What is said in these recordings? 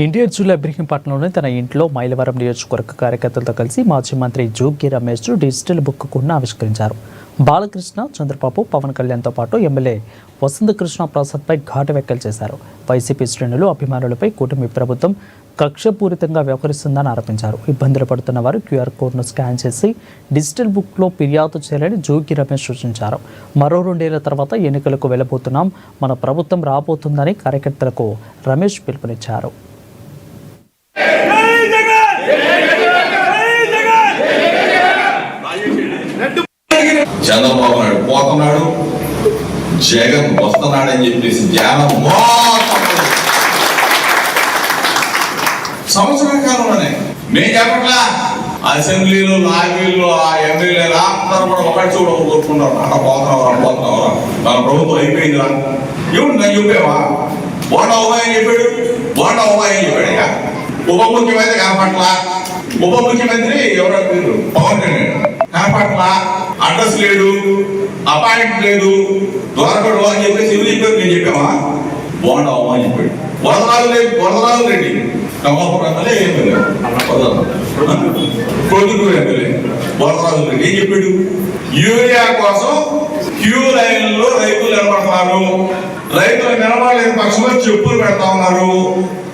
ఎన్టీఆర్ జిల్లా ఇబ్రహీంపట్నంలోని తన ఇంట్లో మైలవరం నియోజకవర్గ కార్యకర్తలతో కలిసి మాజీ మంత్రి జోగి రమేష్ డిజిటల్ బుక్ను ఆవిష్కరించారు. బాలకృష్ణ, చంద్రబాబు, పవన్ కళ్యాణ్తో పాటు ఎమ్మెల్యే వసంతకృష్ణ ప్రసాద్పై ఘాటు వ్యాఖ్యలు చేశారు. వైసీపీ శ్రేణులు, అభిమానులపై కూటమి ప్రభుత్వం కక్షపూరితంగా వ్యవహరిస్తుందని ఆరోపించారు. ఇబ్బందులు పడుతున్న వారు క్యూఆర్ కోడ్ను స్కాన్ చేసి డిజిటల్ బుక్లో ఫిర్యాదు చేయాలని జోగి రమేష్ సూచించారు. మరో 2 ఏళ్ల తర్వాత ఎన్నికలకు వెళ్లబోతున్నాం, మన ప్రభుత్వం రాబోతుందని కార్యకర్తలకు రమేష్ పిలుపునిచ్చారు. చంద్రబాబు నాయుడు పోతున్నాడు, జగన్ వస్తున్నాడని చెప్పేసి ధ్యానం సంవత్సరం కాలంలోనే మేము చెప్పట్లా. అసెంబ్లీలో, లాబీల్లో ఆ ఎమ్మెల్యేలు అందరూ కూడా ఒకటి చూడ కోరుకున్నారు. అక్కడ పోతున్నావరా మన ప్రభుత్వం అయిపోయిందిరా. ఏమిటి నేను చెప్పావా? బోండా ఉపాయం చెప్పాడు, ఇక ఉప ముఖ్యమంత్రి కనపట్ల. ఉప ముఖ్యమంత్రి ఎవరో పేరు పవన్ కళ్యాణ్ కనపట్ల. అడ్రస్ లేడు, అపాయింట్ లేదు, దొరకడు అని చెప్పేసి ఎవరు చెప్పారు? నేను చెప్పామా? బోండా అని చెప్పాడు. వరదరాజు రెడ్డి నమ్మకం ఎమ్మెల్యే, కొడుకు ఎమ్మెల్యే వరదరాజు రెడ్డి ఏం చెప్పాడు? యూరియా కోసం క్యూ లైన్లో రైతులు నిలబడుతున్నారు, రైతులు నిలబడలేని పక్షంలో చెప్పులు పెడతా ఉన్నారు,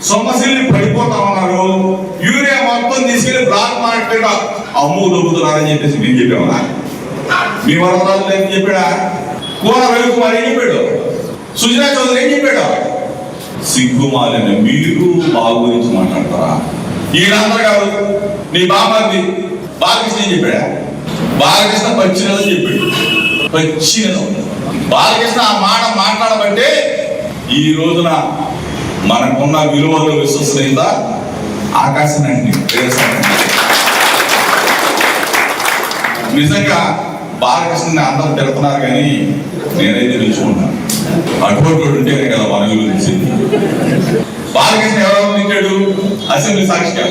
సొమ్మసిల్లి పడిపోతా ఉన్నారు, యూరియా మొత్తం తీసుకెళ్లి బ్లాక్ మార్కెట్ అమ్ము దొబ్బుతున్నారని చెప్పేసి మేము చెప్పామా? మీ వరదరాజు ఏం చెప్పాడా? కూర రవికుమార్ ఏం చెప్పాడు? సుజనా చౌదరి ఏం చెప్పాడు? సిగ్గుమాలిన మీరు బాగు గురించి మాట్లాడతారా? ఈయనందరూ కాదు, నీ బామ్మది బాలకృష్ణ ఏం చెప్పాడా? బాలకృష్ణ పచ్చినదని చెప్పాడు. పచ్చినది బాలకృష్ణ ఆ మాట మాట్లాడబట్టే ఈ రోజున మనకున్న విలువలు, విశ్వసనీయత ఆకాశాన్ని నిజంగా బాలకృష్ణని అందరూ తిడుతున్నారు, కానీ నేనైతే నిలుచుకుంటాను. అటువంటి ఉంటేనే కదా మన విలువ తెలిసింది. బాలకృష్ణ ఎవరెవరు తిట్టాడు? అసెంబ్లీ సాక్షిగా